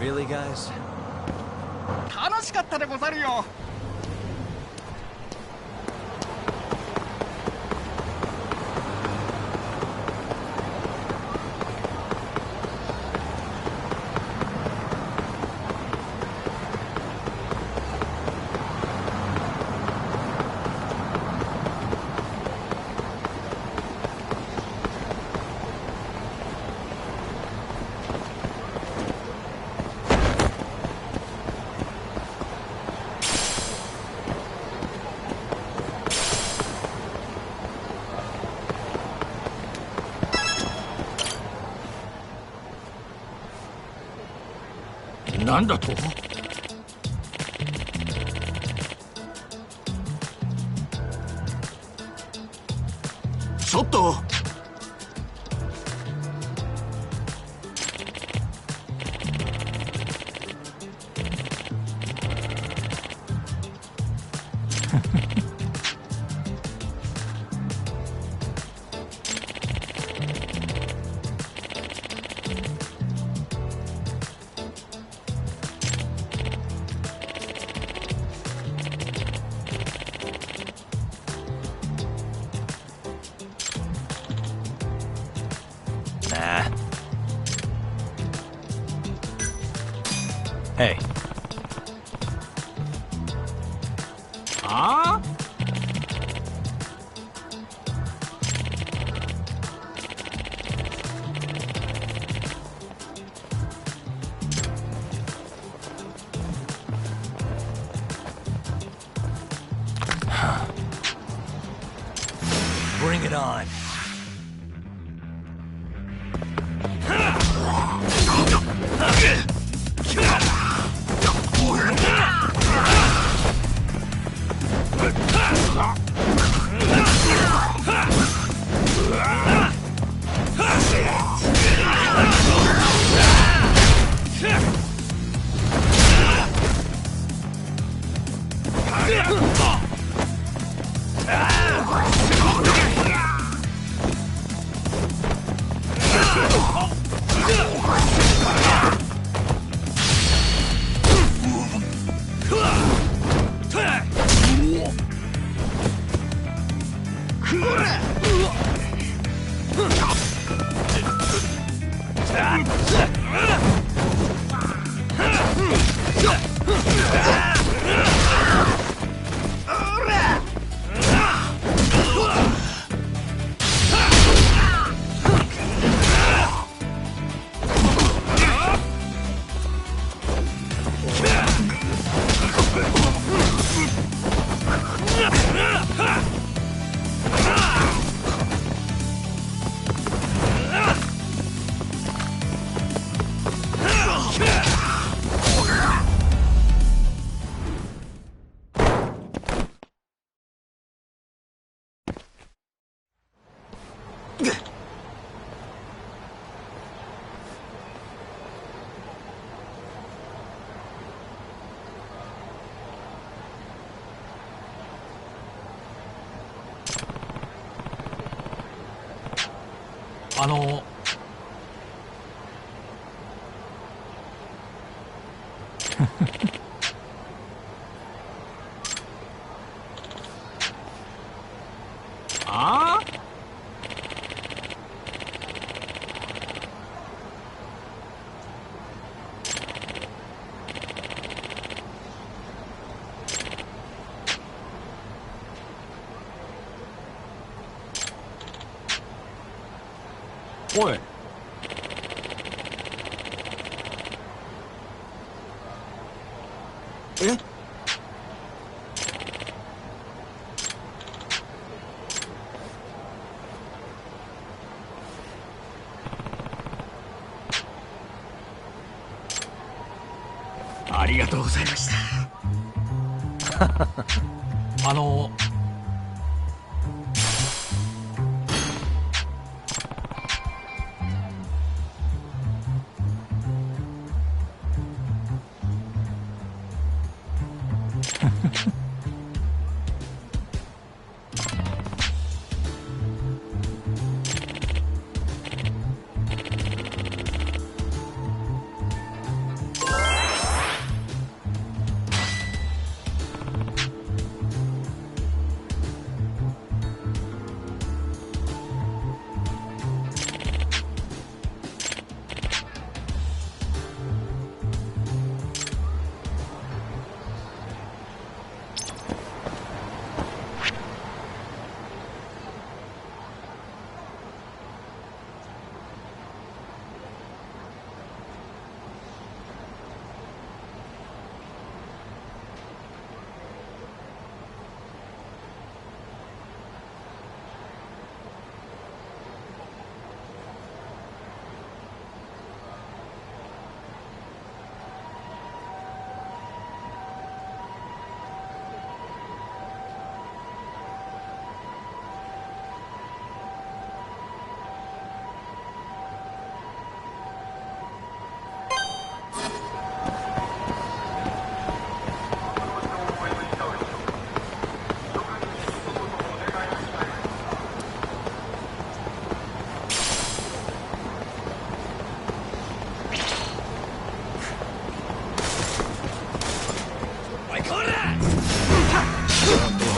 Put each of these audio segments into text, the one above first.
Really, guys? 楽しかったでござるよ。なんだと？ちょっと。Hey. ああBring it on.ああおい。え？ありがとうございました。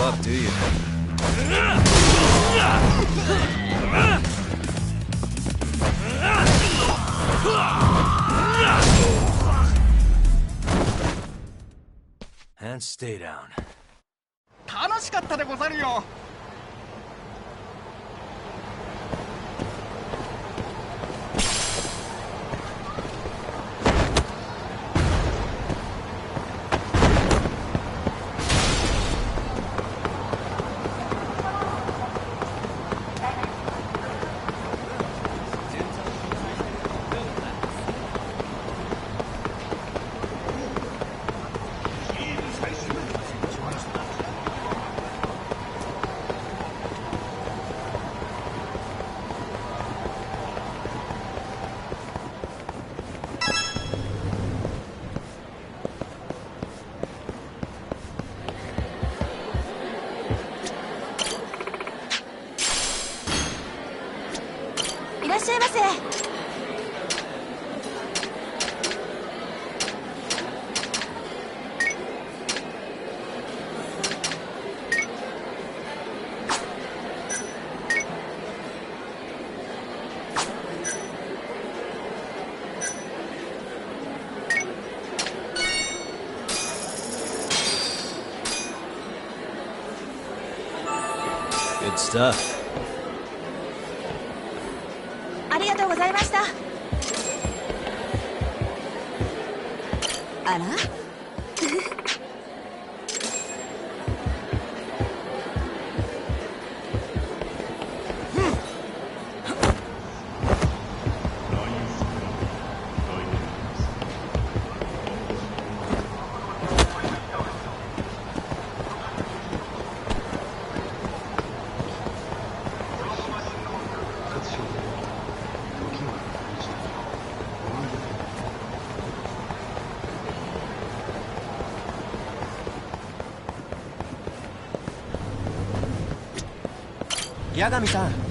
up, do you? And stay down. 楽しかったでござるよ。いらっしゃいませ。Good stuff. ありがとうございました。あら八神さん。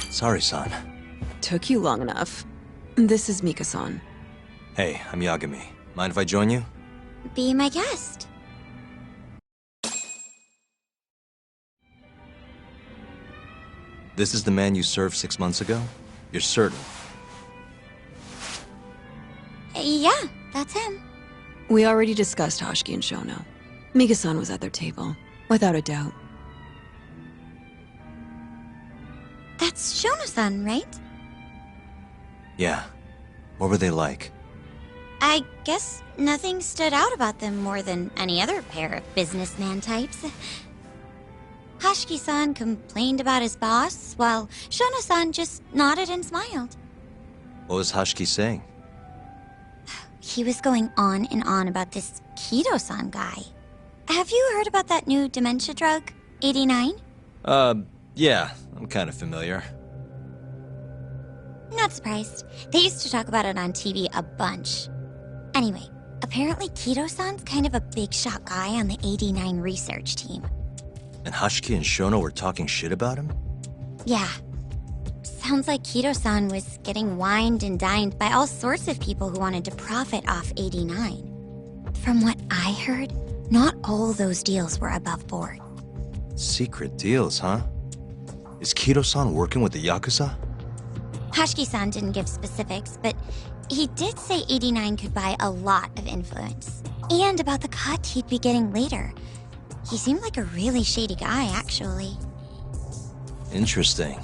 Sorry, son. Took you long enough. This is Mika-san. Hey, I'm Yagami. Mind if I join you? Be my guest. This is the man you served 6 months ago? You're certain? Yeah, that's him. We already discussed Hoshiki and Shono. Mika-san was at their table, without a doubt. That's Shono-san, right? Yeah. What were they like? I guess nothing stood out about them more than any other pair of businessman types. Hoshiki-san complained about his boss, while Shono-san just nodded and smiled. What was Hoshiki saying? He was going on and on about this Kido-san guy. Have you heard about that new dementia drug, 89? Yeah, I'm kind of familiar. Not surprised. They used to talk about it on TV a bunch. Anyway, apparently Kido-san's kind of a big shot guy on the 89 research team. And Hoshiki and Shono were talking shit about him? Yeah. Sounds like Kido-san was getting wined and dined by all sorts of people who wanted to profit off 89. From what I heard, not all those deals were above board. Secret deals, huh? Is Kiro-san working with the Yakuza? Hashiki-san didn't give specifics, but he did say 89 could buy a lot of influence. And about the cut he'd be getting later. He seemed like a really shady guy, actually. Interesting.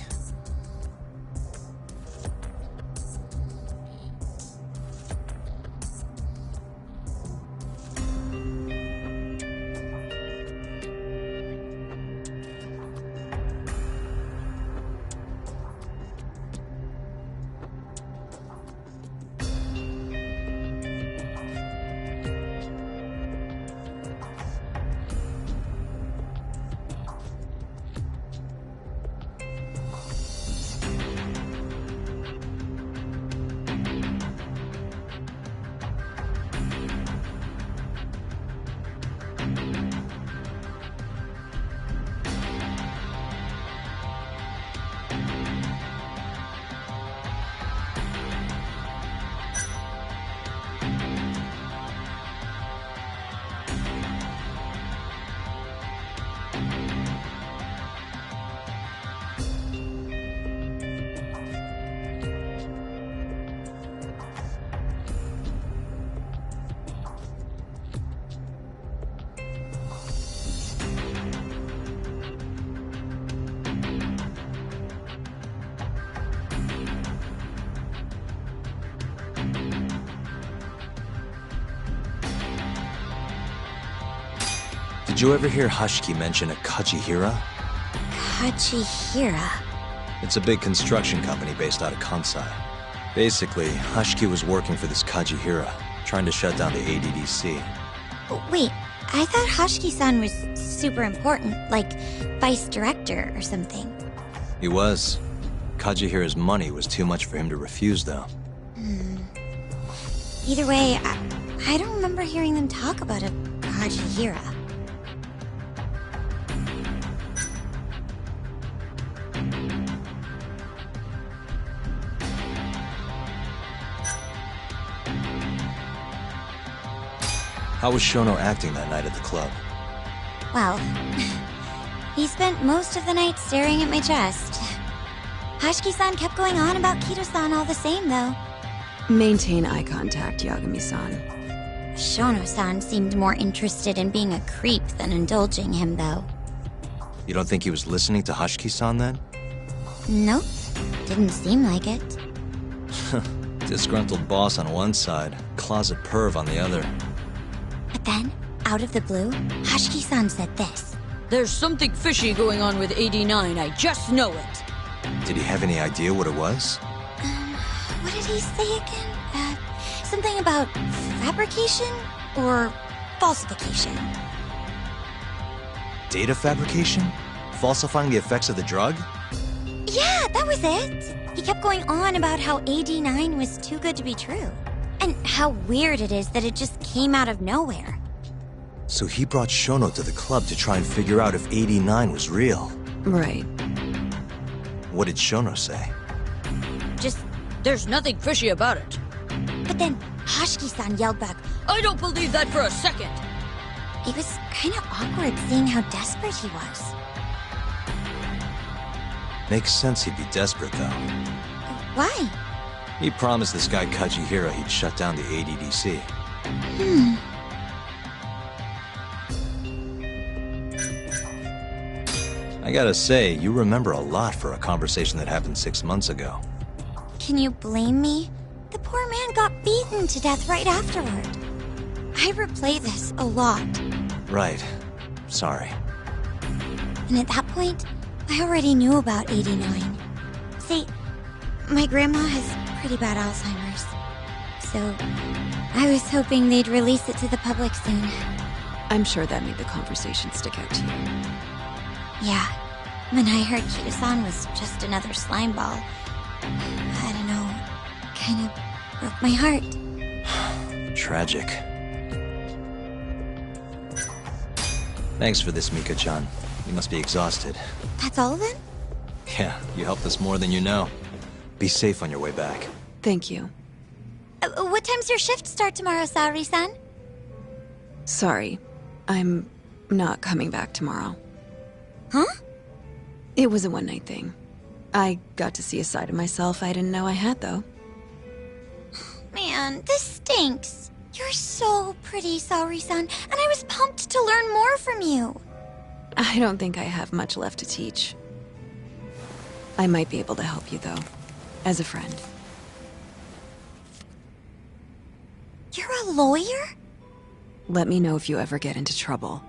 Did you ever hear Hashiki mention a Kajihira? Kajihira? It's a big construction company based out of Kansai. Basically, Hashiki was working for this Kajihira, trying to shut down the ADDC. Wait, I thought Hashiki-san was super important, like vice director or something. He was. Kajihira's money was too much for him to refuse, though. Either way, I don't remember hearing them talk about a Kajihira. How was Shono acting that night at the club? Well, he spent most of the night staring at my chest. Hashiki-san kept going on about Kiro-san all the same, though. Maintain eye contact, Yagami-san. Shono-san seemed more interested in being a creep than indulging him, though. You don't think he was listening to Hashiki-san then? Nope, didn't seem like it. Disgruntled boss on one side, closet perv on the other. But then, out of the blue, Hashiki-san said this. There's something fishy going on with 89, I just know it. Did he have any idea what it was? What did he say again? Something about fabrication or falsification? Data fabrication? Falsifying the effects of the drug? Yeah, that was it. He kept going on about how 89 was too good to be true. And how weird it is that it just came out of nowhere. So he brought Shono to the club to try and figure out if 89 was real. Right. What did Shono say? Just, there's nothing fishy about it. But then Hashiki-san yelled back, I don't believe that for a second. it was kind of awkward seeing how desperate he was. Makes sense he'd be desperate, though. Why? He promised this guy Kajihira he'd shut down the ADDC. I gotta say, you remember a lot for a conversation that happened 6 months ago. Can you blame me? The poor man got beaten to death right afterward. I replay this a lot. Right. Sorry. And at that point, I already knew about 89. See, my grandma has pretty bad Alzheimer's. So, I was hoping they'd release it to the public soon. I'm sure that made the conversation stick out to you. Yeah, when I heard Kiro-san was just another slime ball, I don't know, kind of broke my heart. Tragic. Thanks for this, Mika-chan. You must be exhausted. That's all then? Yeah, you helped us more than you know. Be safe on your way back. Thank you. What time's your shift start tomorrow, Saori-san? Sorry. I'm not coming back tomorrow. Huh? It was a one-night thing. I got to see a side of myself I didn't know I had, though. Man, this stinks. You're so pretty, Saori-san, and I was pumped to learn more from you. I don't think I have much left to teach. I might be able to help you, though. As a friend. You're a lawyer? Let me know if you ever get into trouble.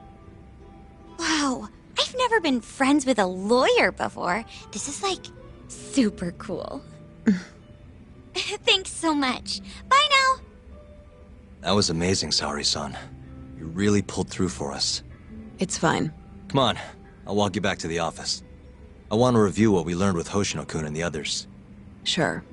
Wow, I've never been friends with a lawyer before. This is like super cool. Thanks so much. Bye now. That was amazing, Saori-san. You really pulled through for us. It's fine. Come on, I'll walk you back to the office. I want to review what we learned with Hoshino-kun and the others. Sure.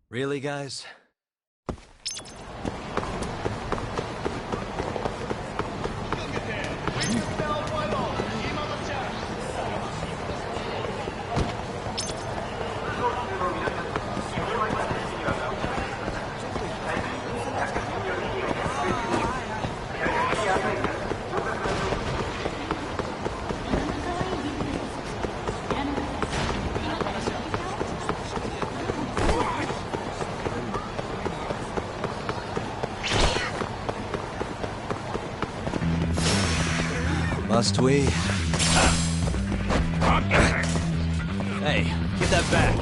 Really, guys? Must we? Hey, give that back.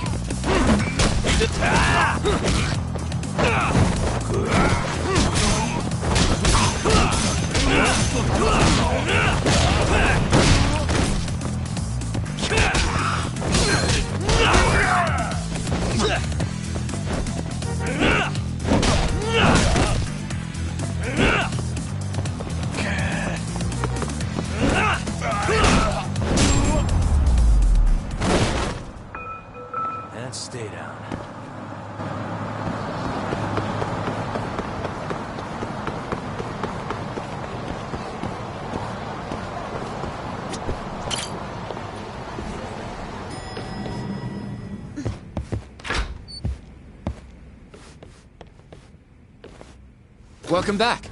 Welcome back.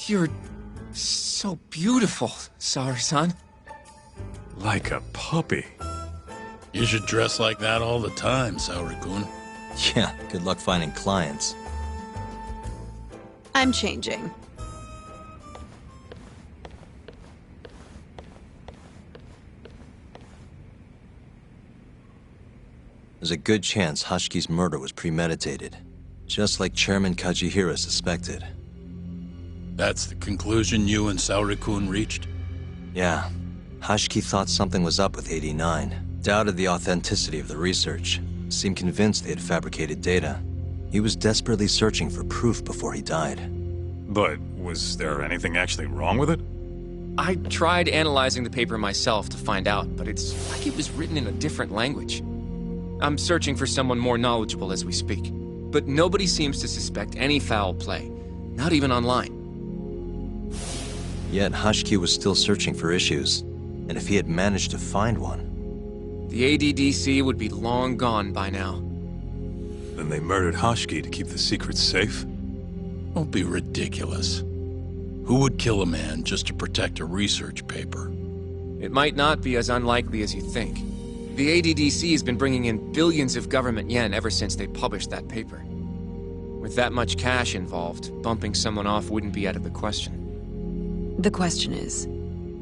You're so beautiful, Saori-san. Like a puppy. You should dress like that all the time, Saori-kun. Yeah, good luck finding clients. I'm changing. There's a good chance Hashki's murder was premeditated, just like Chairman Kajihira suspected. That's the conclusion you and Saori-kun reached? Yeah, Hashki thought something was up with 89, doubted the authenticity of the research, seemed convinced they had fabricated data. He was desperately searching for proof before he died. But was there anything actually wrong with it? I tried analyzing the paper myself to find out, but it's like it was written in a different language. I'm searching for someone more knowledgeable as we speak, but nobody seems to suspect any foul play, not even online. Yet Hashki was still searching for issues, and if he had managed to find one... The ADDC would be long gone by now. Then they murdered Hashki to keep the secret safe? Don't be ridiculous. Who would kill a man just to protect a research paper? It might not be as unlikely as you think. The ADDC has been bringing in billions of government yen ever since they published that paper. With that much cash involved, bumping someone off wouldn't be out of the question. The question is,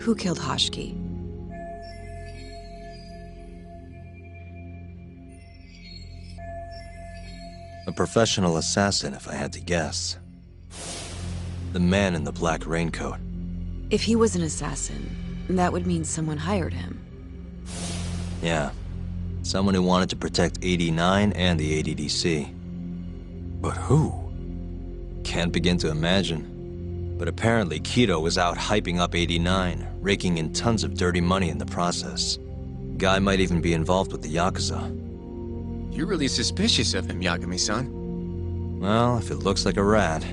who killed Hashki? A professional assassin, if I had to guess. The man in the black raincoat. If he was an assassin, that would mean someone hired him. Yeah. Someone who wanted to protect 89 and the ADDC. But who? Can't begin to imagine. But apparently Kido was out hyping up 89, raking in tons of dirty money in the process. Guy might even be involved with the Yakuza. You're really suspicious of him, Yagami-san. Well, if it looks like a rat.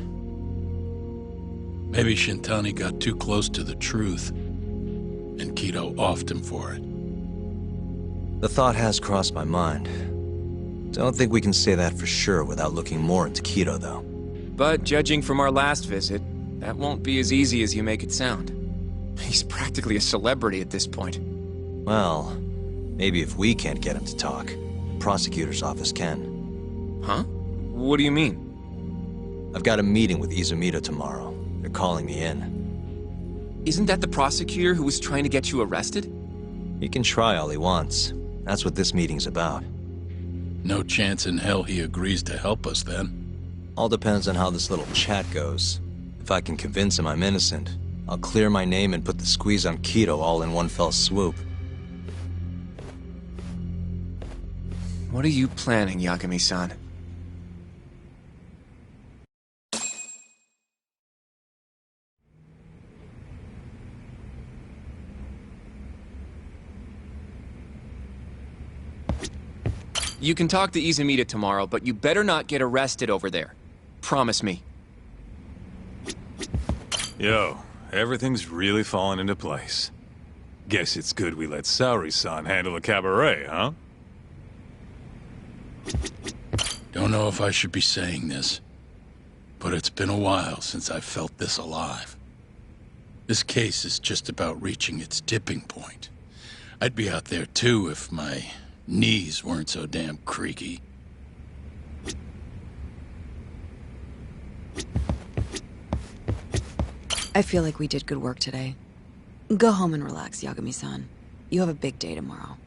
Maybe Shintani got too close to the truth, and Kido offed him for it. The thought has crossed my mind. Don't think we can say that for sure without looking more into Kido, though. But judging from our last visit, that won't be as easy as you make it sound. He's practically a celebrity at this point. Well, maybe if we can't get him to talk, prosecutor's office can. Huh? What do you mean? I've got a meeting with Izumito tomorrow. They're calling me in. Isn't that the prosecutor who was trying to get you arrested? He can try all he wants. That's what this meeting's about. No chance in hell he agrees to help us, then. All depends on how this little chat goes. If I can convince him I'm innocent, I'll clear my name and put the squeeze on Kido all in one fell swoop. What are you planning, Yagami-san? You can talk to Izumita tomorrow, but you better not get arrested over there. Promise me. Yo, everything's really falling into place. Guess it's good we let Saori-san handle the cabaret, huh? Don't know if I should be saying this, but it's been a while since I felt this alive. This case is just about reaching its tipping point. I'd be out there too if my knees weren't so damn creaky. I feel like we did good work today. Go home and relax, Yagami-san. You have a big day tomorrow.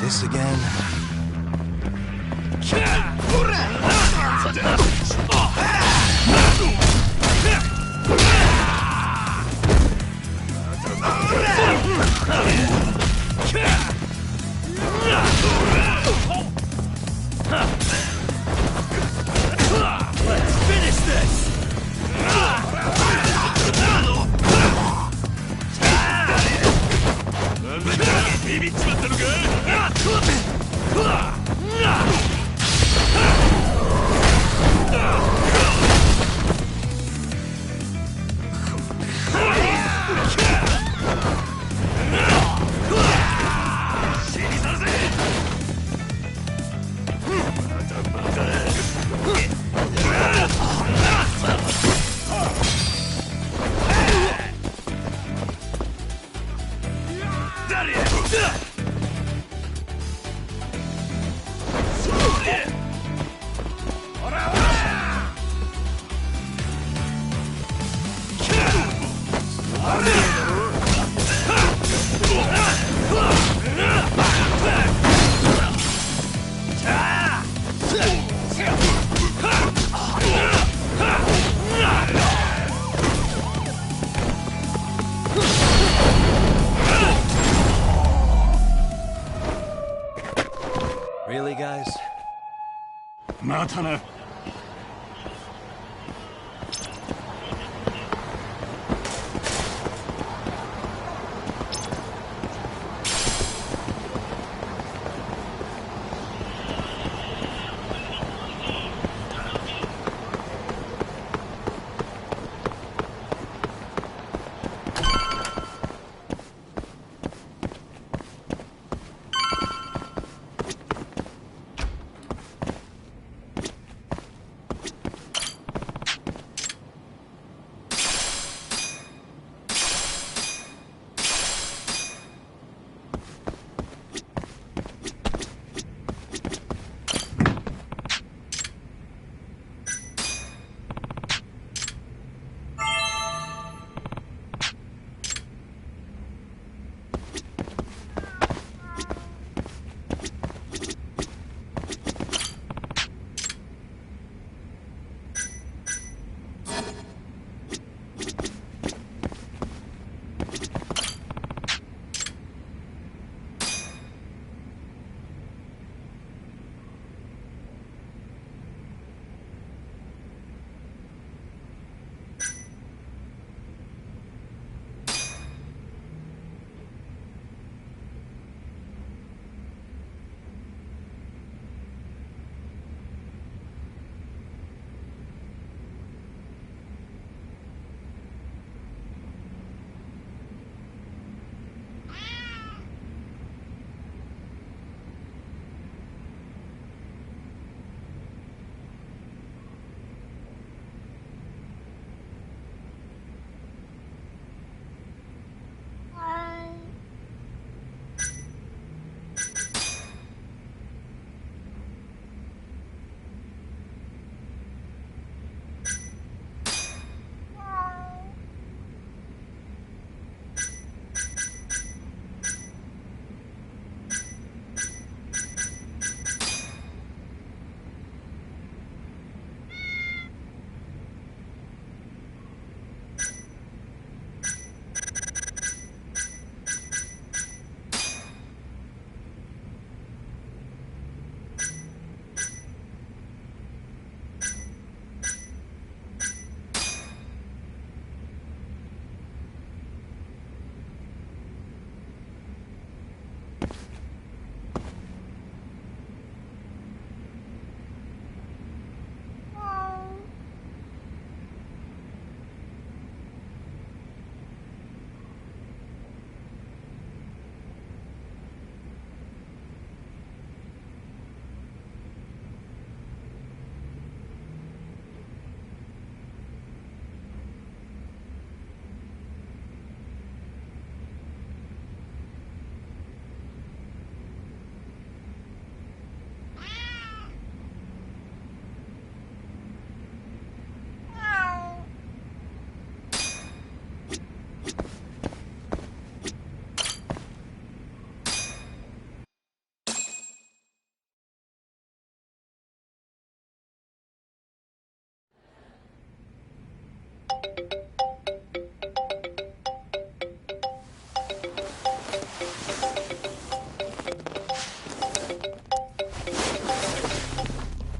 This again? Let's finish this! Really, guys? またな。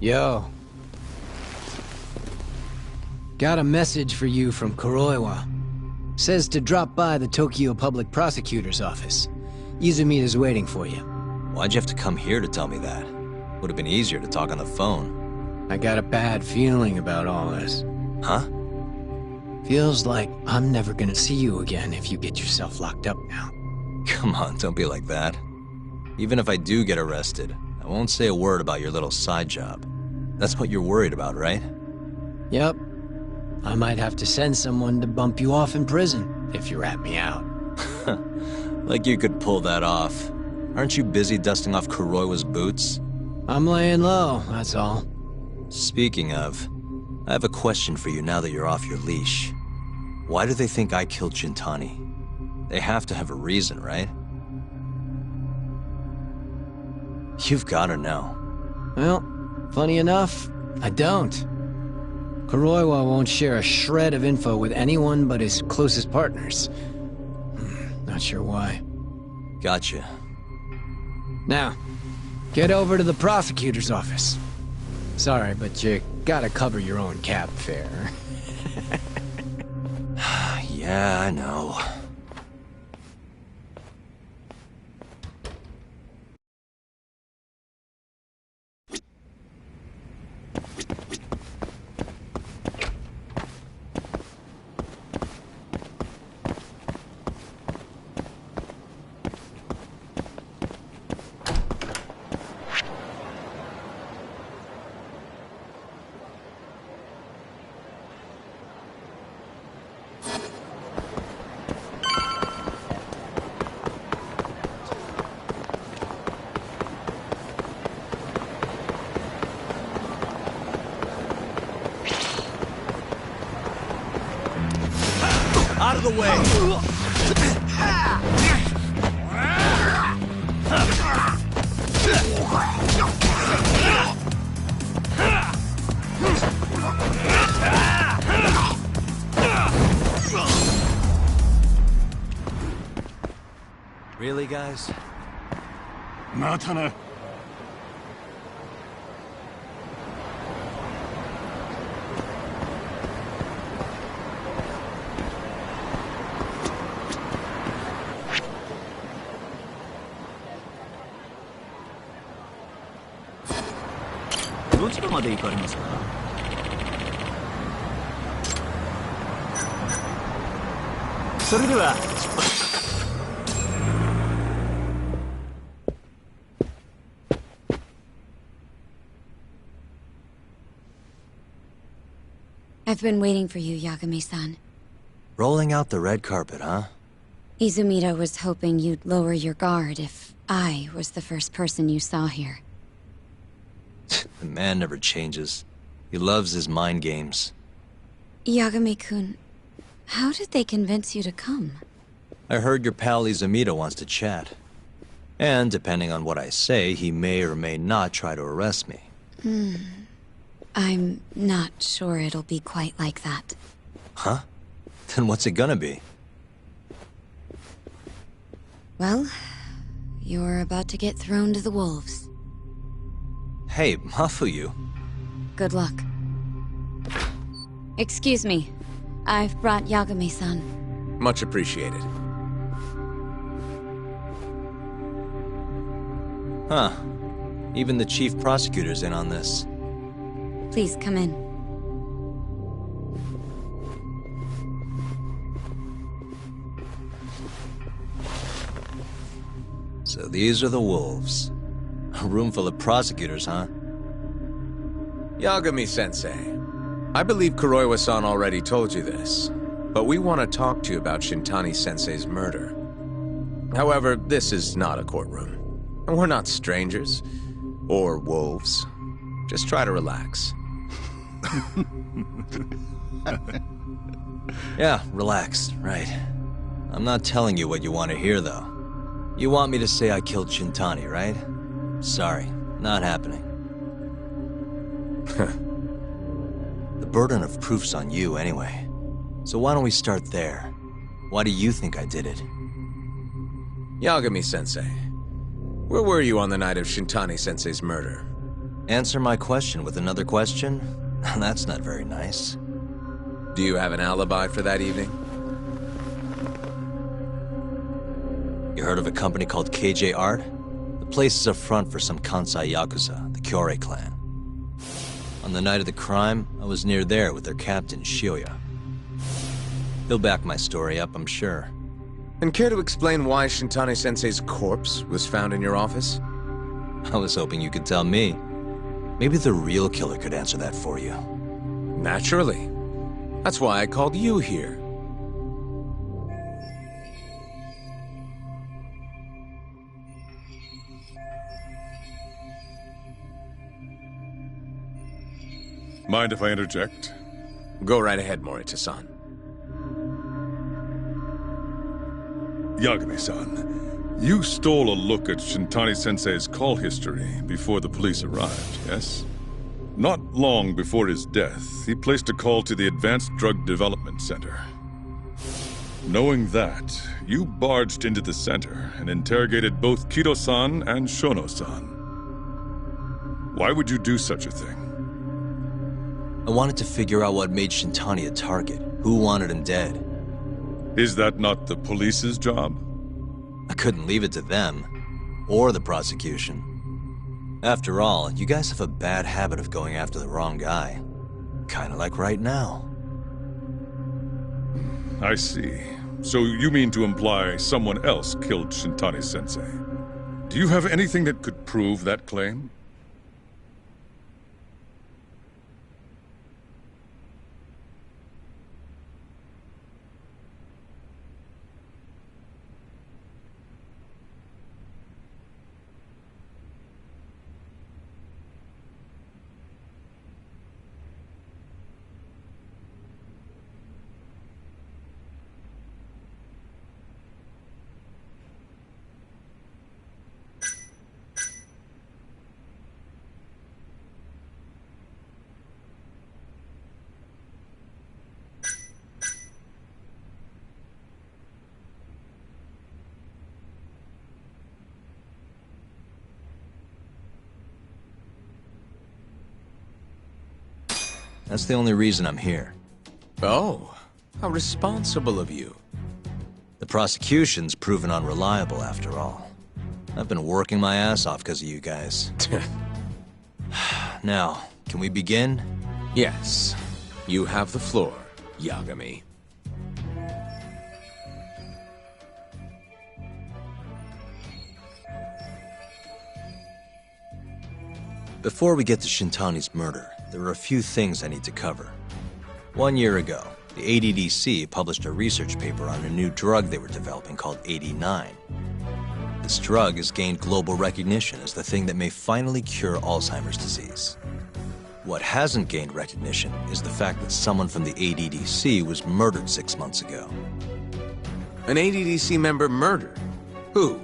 Yo. Got a message for you from Kuroiwa. Says to drop by the Tokyo Public Prosecutor's office. Izumita's waiting for you. Why'd you have to come here to tell me that? Would have been easier to talk on the phone. I got a bad feeling about all this. Huh? Feels like I'm never gonna see you again if you get yourself locked up now. Come on, don't be like that. Even if I do get arrested, I won't say a word about your little side job. That's what you're worried about, right? Yep. I might have to send someone to bump you off in prison if you rat me out. Like you could pull that off. Aren't you busy dusting off Kuroiwa's boots? I'm laying low, that's all. Speaking of, I have a question for you now that you're off your leash. Why do they think I killed Shintani? They have to have a reason, right? You've gotta know. Well, funny enough, I don't. Kuroiwa won't share a shred of info with anyone but his closest partners. Not sure why. Gotcha. Now, get over to the prosecutor's office. Sorry, but you gotta cover your own cab fare. Yeah, I know. Out of the way! Really, guys? またな。どちらまで行かれますか? I've been waiting for you, Yagami-san. Rolling out the red carpet, huh? Izumita was hoping you'd lower your guard if I was the first person you saw here. The man never changes. He loves his mind games. Yagami-kun, how did they convince you to come? I heard your pal Izumita wants to chat. And depending on what I say, he may or may not try to arrest me. I'm not sure it'll be quite like that. Huh? Then what's it gonna be? Well, you're about to get thrown to the wolves. Hey, Mafuyu. Good luck. Excuse me. I've brought Yagami-san. Much appreciated. Huh. Even the chief prosecutor's in on this. Please come in. So these are the wolves. A room full of prosecutors, huh? Yagami-sensei, I believe Kuroiwa-san already told you this, but we want to talk to you about Shintani-sensei's murder. However, this is not a courtroom. And we're not strangers. Or wolves. Just try to relax. Yeah, relax, right. I'm not telling you what you want to hear, though. You want me to say I killed Shintani, right? Sorry, not happening. The burden of proof's on you, anyway. So why don't we start there? Why do you think I did it? Yagami-sensei, where were you on the night of Shintani-sensei's murder? Answer my question with another question? That's not very nice. Do you have an alibi for that evening? You heard of a company called KJ Art? The place is a front for some Kansai Yakuza, the Kyorei clan. On the night of the crime, I was near there with their captain, Shioya. He'll back my story up, I'm sure. And care to explain why Shintani-sensei's corpse was found in your office? I was hoping you could tell me. Maybe the real killer could answer that for you. Naturally. That's why I called you here. Mind if I interject? Go right ahead, Morita-san. Yagami-san, you stole a look at Shintani-sensei's call history before the police arrived, yes? Not long before his death, he placed a call to the Advanced Drug Development Center. Knowing that, you barged into the center and interrogated both Kido-san and Shono-san. Why would you do such a thing? I wanted to figure out what made Shintani a target, who wanted him dead. Is that not the police's job? I couldn't leave it to them, or the prosecution. After all, you guys have a bad habit of going after the wrong guy. Kinda like right now. I see. So you mean to imply someone else killed Shintani-sensei? Do you have anything that could prove that claim? That's the only reason I'm here. Oh, how responsible of you. The prosecution's proven unreliable, after all. I've been working my ass off because of you guys. Now, can we begin? Yes. You have the floor, Yagami. Before we get to Shintani's murder, there are a few things I need to cover. 1 year ago, the ADDC published a research paper on a new drug they were developing called 89. This drug has gained global recognition as the thing that may finally cure Alzheimer's disease. What hasn't gained recognition is the fact that someone from the ADDC was murdered 6 months ago. An ADDC member murdered? Who?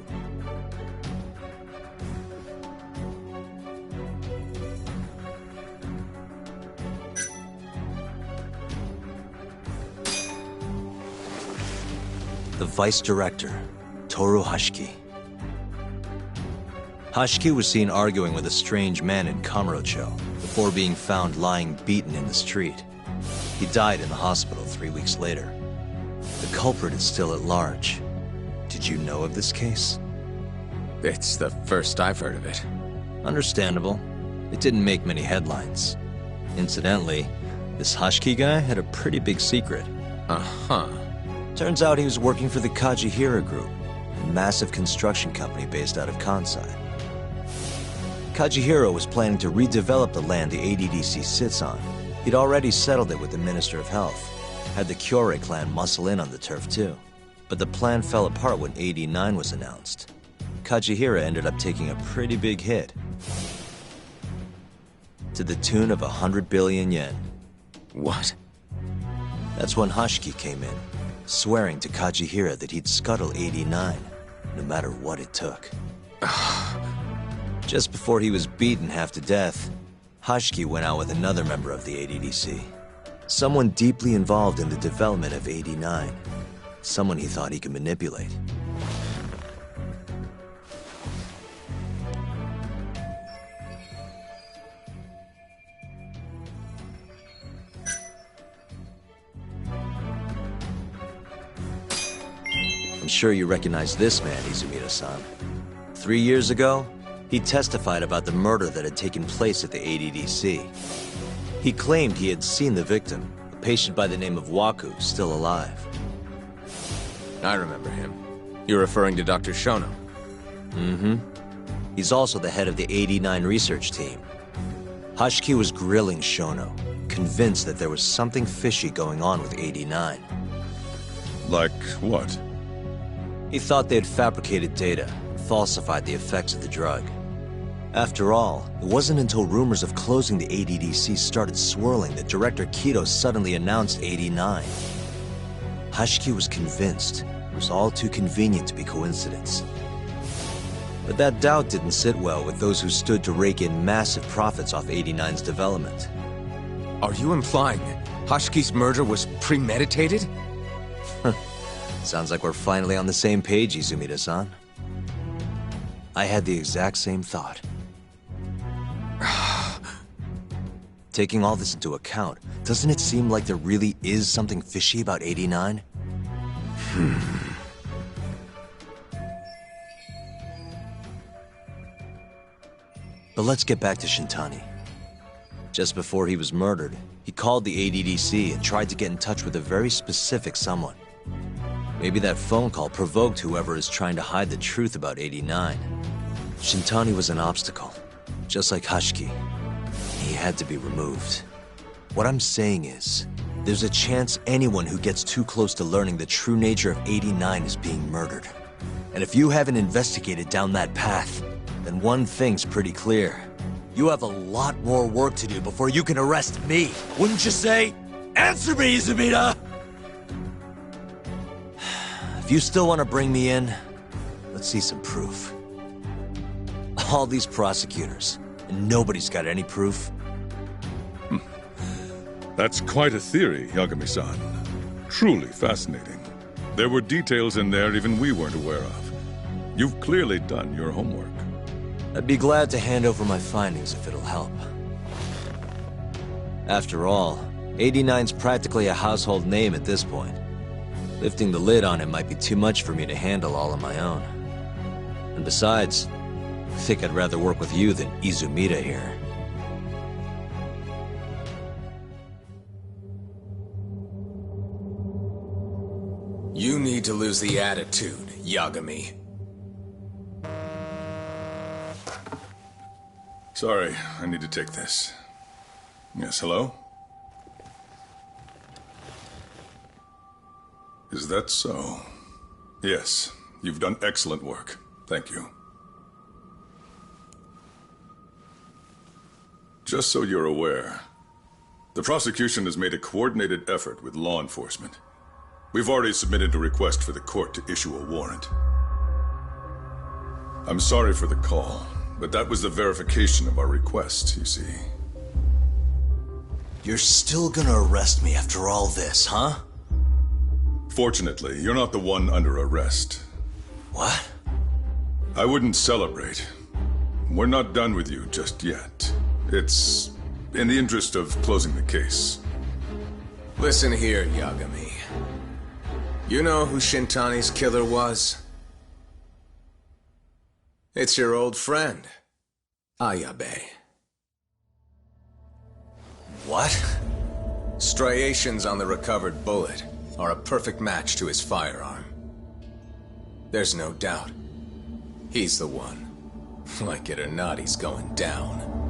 The vice director, Toru Hashiki. Hashiki was seen arguing with a strange man in Kamurocho before being found lying beaten in the street. He died in the hospital 3 weeks later. The culprit is still at large. Did you know of this case? It's the first I've heard of it. Understandable. It didn't make many headlines. Incidentally, this Hashiki guy had a pretty big secret. Uh-huh. Turns out he was working for the Kajihira Group, a massive construction company based out of Kansai. Kajihira was planning to redevelop the land the ADDC sits on. He'd already settled it with the Minister of Health, had the Kyorei clan muscle in on the turf too. But the plan fell apart when 89 was announced. Kajihira ended up taking a pretty big hit, to the tune of 100 billion yen. What? That's when Hashiki came in, swearing to Kajihira that he'd scuttle 89, no matter what it took. Just before he was beaten half to death, Hashiki went out with another member of the ADDC. Someone deeply involved in the development of 89. Someone he thought he could manipulate. sure you recognize this man, Izumida-san. 3 years ago, he testified about the murder that had taken place at the ADDC. He claimed he had seen the victim, a patient by the name of Waku, still alive. I remember him. You're referring to Dr. Shono? Mm-hmm. He's also the head of the 89 research team. Hashiki was grilling Shono, convinced that there was something fishy going on with 89. Like what? He thought they had fabricated data, falsified the effects of the drug. After all, it wasn't until rumors of closing the ADDC started swirling that Director Kido suddenly announced 89. Hashiki was convinced it was all too convenient to be coincidence. But that doubt didn't sit well with those who stood to rake in massive profits off 89's development. Are you implying Hashiki's murder was premeditated? Sounds like we're finally on the same page, Izumida-san. I had the exact same thought. Taking all this into account, doesn't it seem like there really is something fishy about 89? But let's get back to Shintani. Just before he was murdered, he called the ADDC and tried to get in touch with a very specific someone. Maybe that phone call provoked whoever is trying to hide the truth about 89. Shintani was an obstacle, just like Hashiki. He had to be removed. What I'm saying is, there's a chance anyone who gets too close to learning the true nature of 89 is being murdered. And if you haven't investigated down that path, then one thing's pretty clear. You have a lot more work to do before you can arrest me. Wouldn't you say? Answer me, Izumida! If you still want to bring me in, let's see some proof. All these prosecutors, and nobody's got any proof. That's quite a theory, Yagami-san. Truly fascinating. There were details in there even we weren't aware of. You've clearly done your homework. I'd be glad to hand over my findings if it'll help. After all, 89's practically a household name at this point. Lifting the lid on him might be too much for me to handle all on my own. And besides, I think I'd rather work with you than Izumida here. You need to lose the attitude, Yagami. Sorry, I need to take this. Yes, hello? Is that so? Yes, you've done excellent work. Thank you. Just so you're aware, the prosecution has made a coordinated effort with law enforcement. We've already submitted a request for the court to issue a warrant. I'm sorry for the call, but that was the verification of our request, you see. You're still gonna arrest me after all this, huh? Fortunately, you're not the one under arrest. What? I wouldn't celebrate. We're not done with you just yet. It's in the interest of closing the case. Listen here, Yagami. You know who Shintani's killer was? It's your old friend, Ayabe. What? Striations on the recovered bullet are a perfect match to his firearm. There's no doubt. He's the one. Like it or not, he's going down.